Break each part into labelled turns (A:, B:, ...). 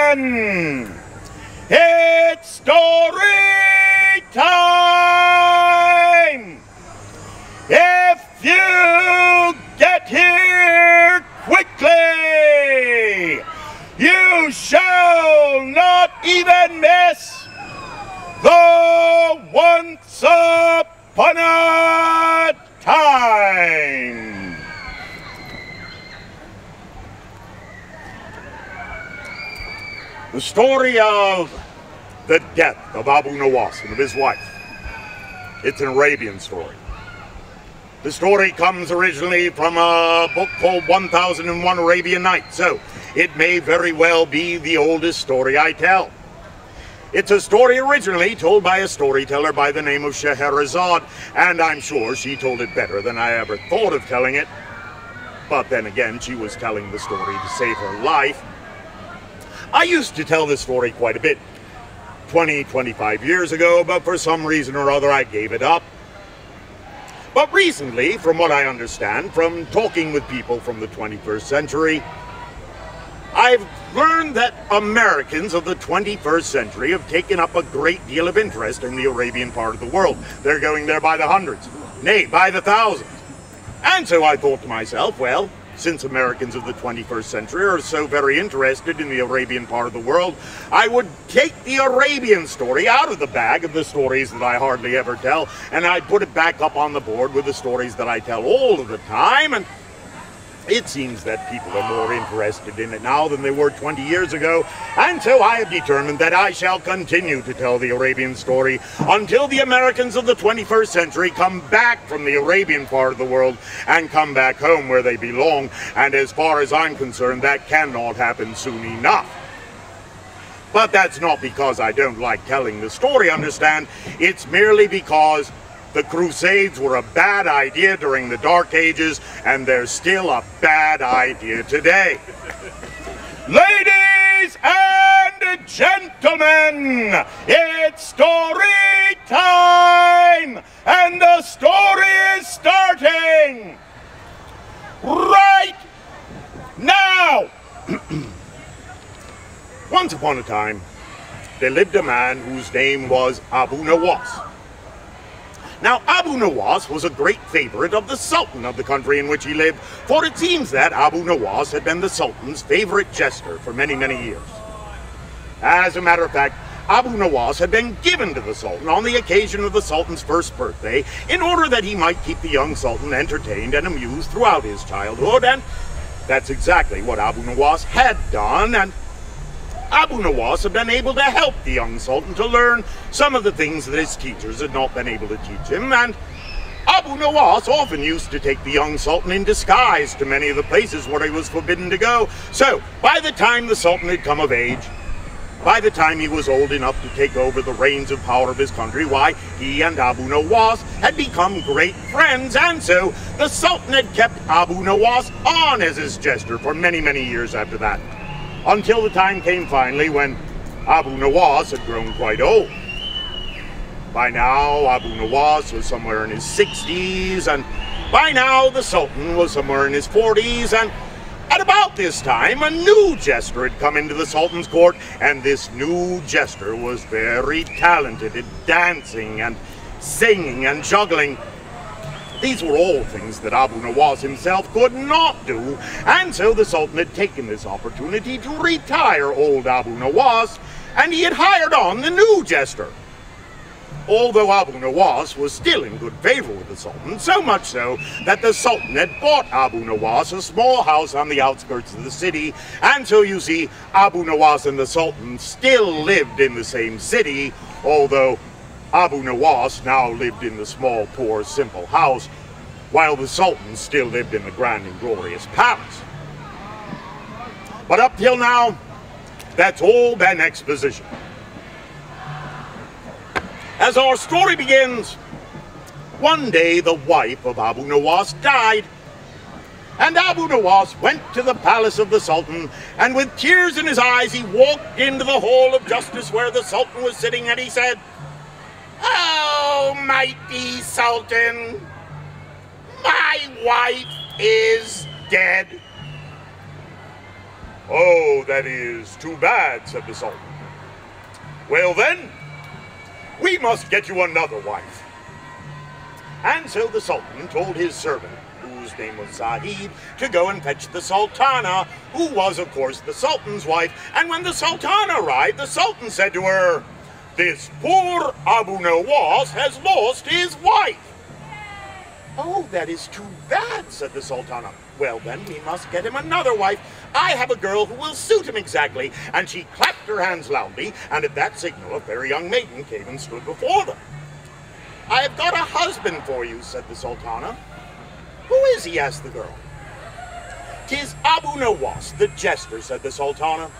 A: gentlemen, it's story time! If you get here quickly, you shall not even miss the Once Upon a Time. The story of the death of Abu Nowas and of his wife. It's an Arabian story. The story comes originally from a book called 1001 Arabian Nights, so it may very well be the oldest story I tell. It's a story originally told by a storyteller by the name of Scheherazade, and I'm sure she told it better than I ever thought of telling it. But then again, she was telling the story to save her life. I used to tell this story quite a bit 25 years ago, but for some reason or other I gave it up. But recently, from what I understand, from talking with people from the 21st century, I've learned that Americans of the 21st century have taken up a great deal of interest in the Arabian part of the world. They're going there by the hundreds, nay, by the thousands. And so I thought to myself, well, since Americans of the 21st century are so very interested in the Arabian part of the world, I would take the Arabian story out of the bag of the stories that I hardly ever tell, and I'd put it back up on the board with the stories that I tell all of the time. And it seems that people are more interested in it now than they were 20 years ago, and so I have determined that I shall continue to tell the Arabian story until the Americans of the 21st century come back from the Arabian part of the world and come back home where they belong, and as far as I'm concerned, that cannot happen soon enough. But that's not because I don't like telling the story, understand? It's merely because the Crusades were a bad idea during the Dark Ages, and they're still a bad idea today. Ladies and gentlemen, it's story time, and the story is starting right now. Once upon a time, there lived a man whose name was Abu Nowas. Now, Abu Nowas was a great favorite of the Sultan of the country in which he lived, for it seems that Abu Nowas had been the Sultan's favorite jester for many, many years. As a matter of fact, Abu Nowas had been given to the Sultan on the occasion of the Sultan's first birthday in order that he might keep the young Sultan entertained and amused throughout his childhood, and that's exactly what Abu Nowas had done, and Abu Nowas had been able to help the young Sultan to learn some of the things that his teachers had not been able to teach him, and Abu Nowas often used to take the young Sultan in disguise to many of the places where he was forbidden to go. So, by the time the Sultan had come of age, by the time he was old enough to take over the reins of power of his country, why, he and Abu Nowas had become great friends, and so the Sultan had kept Abu Nowas on as his jester for many, many years after that. Until the time came finally when Abu Nowas had grown quite old. By now, Abu Nowas was somewhere in his 60s, and by now the Sultan was somewhere in his 40s, and at about this time, a new jester had come into the Sultan's court, and this new jester was very talented at dancing and singing and juggling. These were all things that Abu Nowas himself could not do, and so the Sultan had taken this opportunity to retire old Abu Nowas, and he had hired on the new jester. Although Abu Nowas was still in good favor with the Sultan, so much so that the Sultan had bought Abu Nowas a small house on the outskirts of the city, and so you see, Abu Nowas and the Sultan still lived in the same city, although Abu Nowas now lived in the small, poor, simple house, while the Sultan still lived in the grand and glorious palace. But up till now, that's all been exposition. As our story begins, one day the wife of Abu Nowas died, and Abu Nowas went to the palace of the Sultan, and with tears in his eyes he walked into the hall of justice where the Sultan was sitting, and he said, "Oh, mighty Sultan, my wife is dead." "Oh, that is too bad," said the Sultan. "Well then, we must get you another wife." And so the Sultan told his servant, whose name was Zahid, to go and fetch the Sultana, who was, of course, the Sultan's wife. And when the Sultana arrived, the Sultan said to her, "This poor Abu Nowas has lost his wife." "Oh, that is too bad," said the Sultana. "Well, then we must get him another wife. I have a girl who will suit him exactly." And she clapped her hands loudly, and at that signal a fair young maiden came and stood before them. "I have got a husband for you," said the Sultana. "Who is he?" asked the girl. "'Tis Abu Nowas, the jester," said the Sultana.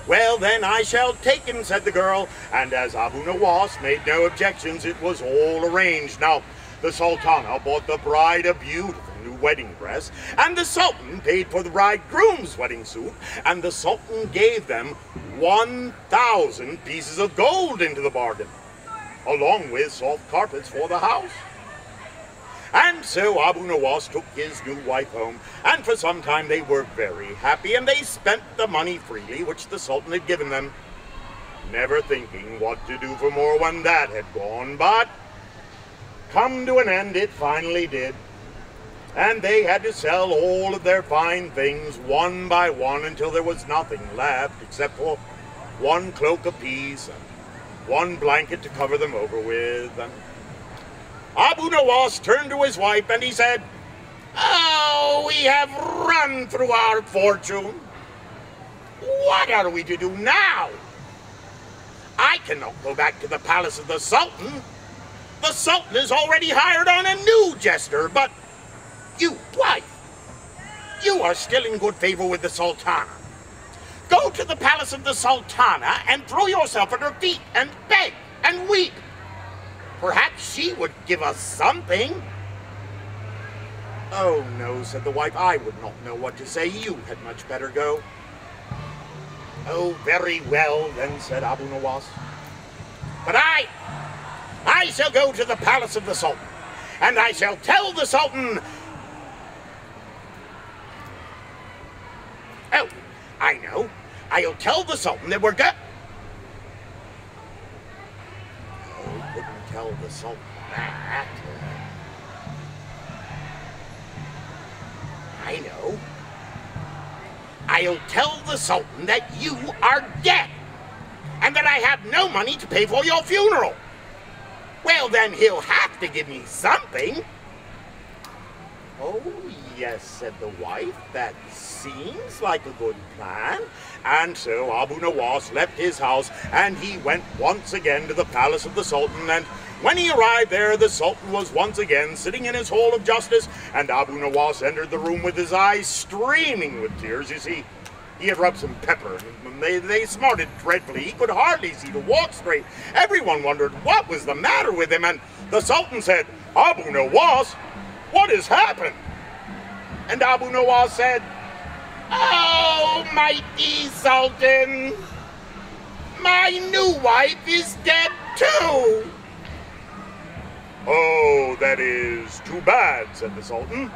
A: "Well, then I shall take him," said the girl, and as Abu Nowas made no objections, it was all arranged. Now, the Sultana bought the bride a beautiful new wedding dress, and the Sultan paid for the bridegroom's wedding suit, and the Sultan gave them 1,000 pieces of gold into the bargain, along with soft carpets for the house. And so Abu Nowas took his new wife home, and for some time they were very happy, and they spent the money freely which the Sultan had given them, never thinking what to do for more when that had gone. But come to an end it finally did, and they had to sell all of their fine things one by one until there was nothing left except for one cloak apiece and one blanket to cover them over with. And Abu Nowas turned to his wife and he said, "Oh, we have run through our fortune. What are we to do now? I cannot go back to the palace of the Sultan. The Sultan has already hired on a new jester, but you, wife, you are still in good favor with the Sultana. Go to the palace of the Sultana and throw yourself at her feet and beg and weep. Perhaps she would give us something." "Oh, no," said the wife, "I would not know what to say. You had much better go." "Oh, very well, then," said Abu Nowas. "But I shall go to the palace of the Sultan, and I shall tell the Sultan..." "Oh, I know. I'll tell the Sultan that we're couldn't tell the Sultan that. I know. I'll tell the Sultan that you are dead, and that I have no money to pay for your funeral. Well, then he'll have to give me something." "Oh, yes," said the wife, "that seems like a good plan." And so Abu Nowas left his house, and he went once again to the palace of the Sultan. And when he arrived there, the Sultan was once again sitting in his hall of justice, and Abu Nowas entered the room with his eyes streaming with tears. You see, he had rubbed some pepper, and they smarted dreadfully. He could hardly see to walk straight. Everyone wondered what was the matter with him, and the Sultan said, "Abu Nowas, what has happened?" And Abu Nowas said, "Oh, mighty Sultan, my new wife is dead too." "Oh, that is too bad," said the Sultan,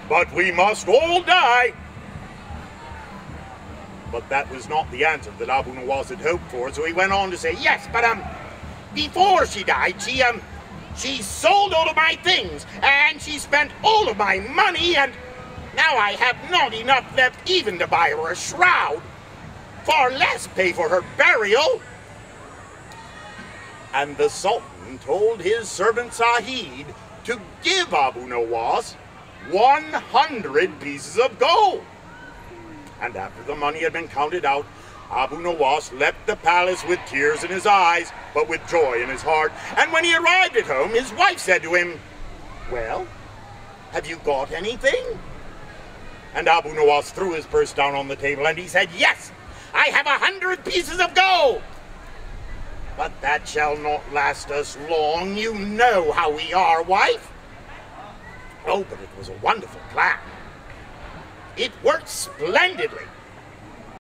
A: "but we must all die." But that was not the answer that Abu Nowas had hoped for, so he went on to say, "Yes, but before she died, she sold all of my things, and she spent all of my money, and now I have not enough left even to buy her a shroud, far less pay for her burial." And the Sultan told his servant Zahid to give Abu Nowas 100 pieces of gold. And after the money had been counted out, Abu Nowas left the palace with tears in his eyes, but with joy in his heart. And when he arrived at home, his wife said to him, "Well, have you got anything?" And Abu Nowas threw his purse down on the table, and he said, "Yes, I have 100 pieces of gold. But that shall not last us long. You know how we are, wife." "Oh, but it was a wonderful plan. It worked splendidly.